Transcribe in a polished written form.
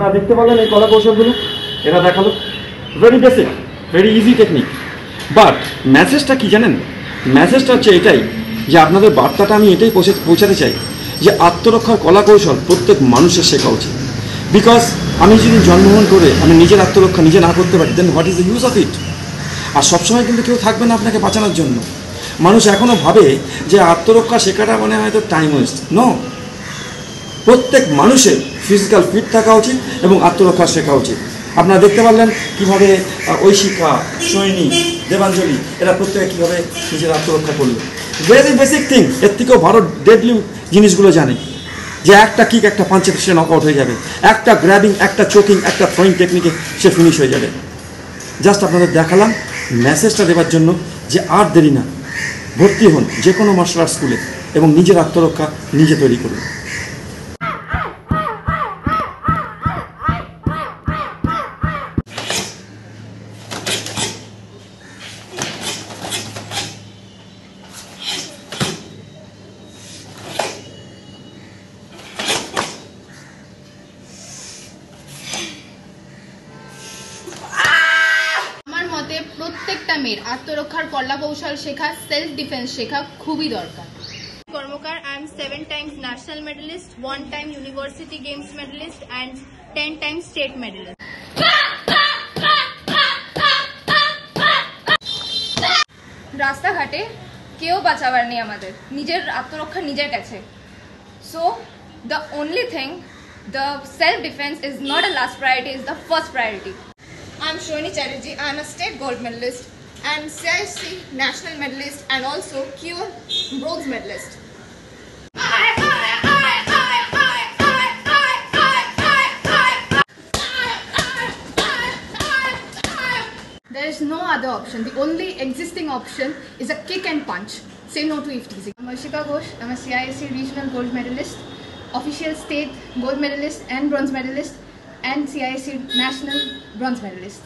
আপনারা দেখতে পাবেন এই কলা কৌশলগুলো এরা দেখালো, very basic, very easy technique. But মেসেজটা কি জানেন? মেসেজটা হচ্ছে এটাই যে আপনাদের বার্তাটা আমি এটাই পৌঁছাতে চাই যে আত্মরক্ষার কলা কৌশল প্রত্যেক মানুষের শেখা উচিত। বিকজ আমি যদি জন্মগ্রহণ করে আমি নিজের আত্মরক্ষা নিজে না করতে পারি, then what is the use of it? আর সবসময় কিন্তু কেউ থাকবে না আপনাকে বাঁচানোর জন্য। মানুষ এখনও ভাবে যে আত্মরক্ষা শেখাটা মানে হয়তো টাইম ওয়েস্ট। নো, প্রত্যেক মানুষের ফিজিক্যাল ফিট থাকা উচিত এবং আত্মরক্ষা শেখা উচিত। আপনারা দেখতে পারলেন কীভাবে ঐশিকা, সৈনী, দেবাঞ্জলি এরা প্রত্যেকে কীভাবে নিজের আত্মরক্ষা করলো। Very basic thing. এর থেকেও ভালো ডেডলি জিনিসগুলো জানে যে একটা কিক, একটা পাঞ্চে সে নক আউট হয়ে যাবে, একটা গ্র্যাবিং, একটা চোকিং, একটা থ্রোয়িং টেকনিকে সে ফিনিশ হয়ে যাবে। জাস্ট আপনাদের দেখালাম মেসেজটা দেওয়ার জন্য যে আর দেরি না, ভর্তি হন যে কোনো মার্শাল আর্ট স্কুলে এবং নিজের আত্মরক্ষা নিজে তৈরি করুন। প্রত্যেকটা মেয়ের আত্মরক্ষার কলা কৌশল শেখা, সেলফ ডিফেন্স শেখা খুবই দরকার। কর্মকার, I am 7 times national medalist, 1 time university games medalist and 10 times state medalist. রাস্তাঘাটে কেউ বাঁচাবার নেই, আমাদের নিজের আত্মরক্ষা নিজের কাছে। So the only thing, the self defense is not a last priority, is the first priority. I'm Shoni Chatterjee. I'm a state gold medalist and CIC national medalist and also Q bronze medalist. There is no other option. The only existing option is a kick and punch. Say no to eveteasing. I'm Ashika Ghosh. I'm a CIC regional gold medalist, official state gold medalist and bronze medalist, and CIC national bronze medalist.